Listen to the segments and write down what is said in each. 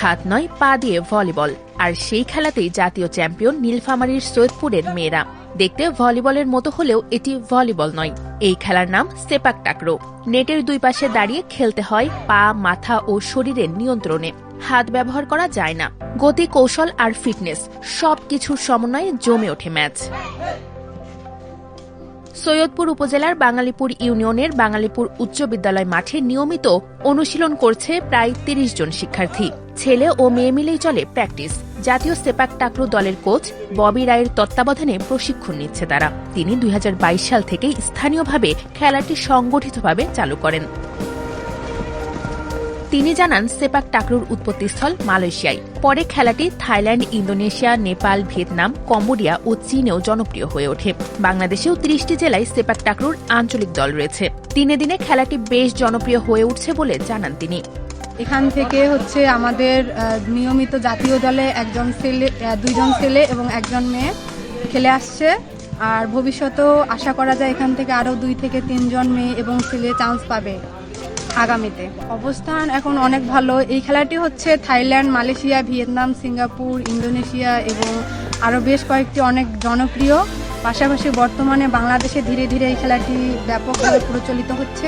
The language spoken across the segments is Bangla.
হাত নয় পা দিয়ে ভলিবল, আর সেই খেলাতেই জাতীয় চ্যাম্পিয়ন নীলফামারীর সৈয়দপুরের মেয়েরা। দেখতে ভলিবলের মতো হলেও এটি ভলিবল নয়, এই খেলার নাম সেপাক টাকরো। নেটের দুই পাশে দাঁড়িয়ে খেলতে হয় পা, মাথা ও শরীরের নিয়ন্ত্রণে। হাত ব্যবহার করা যায় না। গতি, কৌশল আর ফিটনেস সবকিছুর সমন্বয়ে জমে ওঠে ম্যাচ। সৈয়দপুর উপজেলার বাঙালিপুর ইউনিয়নের বাঙালিপুর উচ্চ বিদ্যালয় মাঠে নিয়মিত অনুশীলন করছে প্রায় ৩০ জন শিক্ষার্থী। ছেলে ও মেয়ে মিলেই চলে প্র্যাকটিস। জাতীয় সেপাক টাকরো দলের কোচ ববি রায়ের তত্ত্বাবধানে প্রশিক্ষণ নিচ্ছে তারা। তিনি ২০২২ সাল থেকেই স্থানীয়ভাবে খেলাটি সংগঠিতভাবে চালু করেন। তিনি জানান, সেপাক টাকরোর উৎপত্তিস্থল মালয়েশিয়ায়। পরে খেলাটি Thailand, Indonesia, Nepal, Vietnam, Cambodia ও চীনেও জনপ্রিয় হয়ে ওঠে। বাংলাদেশেও ৩০টি জেলায় সেপাক টাকরোর আঞ্চলিক দল রয়েছে। দিনে দিনে খেলাটি বেশ জনপ্রিয় হয়ে উঠছে বলে জানান তিনি। এখান থেকে আমাদের নিয়মিত জাতীয় দলে দুইজন ছেলে এবং একজন মেয়ে খেলে আসছে। আর ভবিষ্যতেও আশা করা যায় এখান থেকে আরও 2 থেকে 3 জন মেয়ে এবং ছেলে চান্স পাবে আগামীতে। অবস্থান এখন অনেক ভালো। এই খেলাটি Thailand, Malaysia, Vietnam, Singapore, Indonesia এবং আরও বেশ কয়েকটি অনেক জনপ্রিয়। পাশাপাশি বর্তমানে বাংলাদেশে ধীরে ধীরে এই খেলাটি ব্যাপকভাবে প্রচলিত হচ্ছে।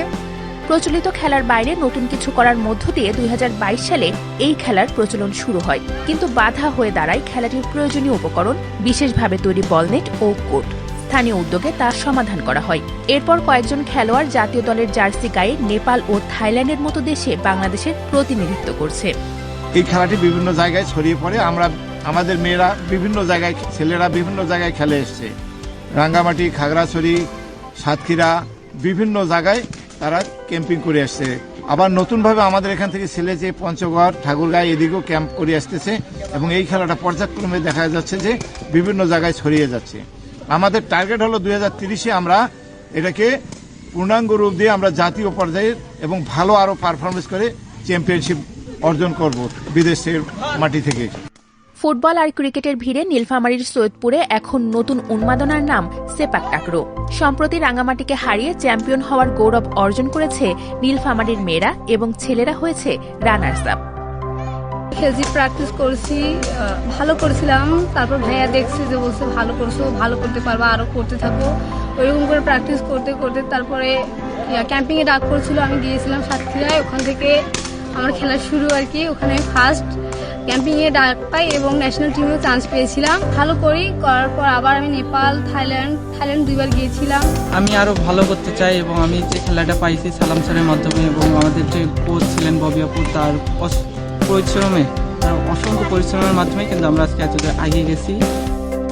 প্রচলিত খেলার বাইরে নতুন কিছু করার মধ্য দিয়ে ২০২২ সালে এই খেলার প্রচলন শুরু হয়। কিন্তু বাধা হয়ে দাঁড়ায় খেলাটির প্রয়োজনীয় উপকরণ, বিশেষভাবে তৈরি বলনেট ও কোর্ট। স্থানীয় উদ্যোগে তার সমাধান করা হয়। এরপর কয়েকজন খেলোয়াড় জাতীয় দলের জার্সি গায়ে নেপাল ও থাইল্যান্ডের মতো দেশে বাংলাদেশের প্রতিনিধিত্ব করছে। এই খেলাটি বিভিন্ন জায়গায় ছড়িয়ে পড়ে। আমাদের মেয়েরা বিভিন্ন জায়গায়, ছেলেরা বিভিন্ন জায়গায় খেলে এসছে। রাঙ্গামাটি, খাগড়াছড়ি, সাতক্ষীরা, বিভিন্ন জায়গায় তারা ক্যাম্পিং করে আসছে। আবার নতুনভাবে আমাদের এখান থেকে ছেলে যে পঞ্চগড়, ঠাকুরগাঁও এদিকেও ক্যাম্প করে আসতেছে এবং এই খেলাটা পর্যায়ক্রমে দেখা যাচ্ছে যে বিভিন্ন জায়গায় ছড়িয়ে যাচ্ছে। আমাদের টার্গেট হলো ২০৩০-এ আমরা এটাকে পূর্ণাঙ্গ রূপ দিয়ে আমরা জাতীয় পর্যায়ে এবং ভালো আরো পারফরমেন্স করে চ্যাম্পিয়নশিপ অর্জন করব বিদেশের মাটি থেকে। ফুটবল আর ক্রিকেটের ভিড়ে নীলফামারীর সৈয়দপুরে এখন নতুন উন্মাদনার নাম সেপাক টাকরো। সম্প্রতি রাঙামাটিকে হারিয়ে চ্যাম্পিয়ন হওয়ার গৌরব অর্জন করেছে নীলফামারীর মেয়েরা এবং ছেলেরা হয়েছে রানার্স আপ। হেজি প্র্যাকটিস করছি, ভালো করেছিলাম। তারপর ভাইয়া দেখছি যে বলছে ভালো করছো, ভালো করতে পারবা, আরো করতে থাকো। ওইরকম করে প্র্যাকটিস করতে করতে তারপরে ক্যাম্পিংয়ে ডাক করেছিল, আমি গিয়েছিলাম সাতক্ষীরায়। ওখান থেকে আমার খেলা শুরু আর কি। ওখানে ফার্স্ট ক্যাম্পিংয়ে ডাক পাই এবং ন্যাশনাল টিমেও চান্স পেয়েছিলাম। ভালো করার পর আবার আমি নেপাল, থাইল্যান্ড 2বার গিয়েছিলাম। আমি আরো ভালো করতে চাই এবং আমি যে খেলাটা পাইছি সালাম স্যারের মাধ্যমে এবং আমাদের যে কোচ ছিলেন ববি আপু, তার অসংখ্য পরিশ্রমের মাধ্যমে কিন্তু আমরা আজকে এতদূর এগিয়ে গেছি।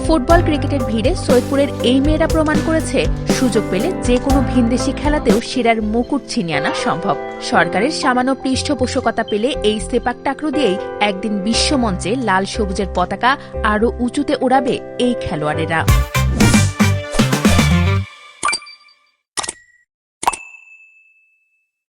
ফুটবল, ক্রিকেটের ভিড়ে সৈয়দপুরের এই মেয়েরা প্রমাণ করেছে সুযোগ পেলে যে কোনো ভিনদেশি খেলাতেও সেরার মুকুট ছিনিয়ে আনা সম্ভব। সরকারের সামান্য পৃষ্ঠপোষকতা পেলে এই সেপাক টাকরো দিয়েই একদিন বিশ্বমঞ্চে লাল সবুজের পতাকা আরও উঁচুতে ওড়াবে এই খেলোয়াড়েরা।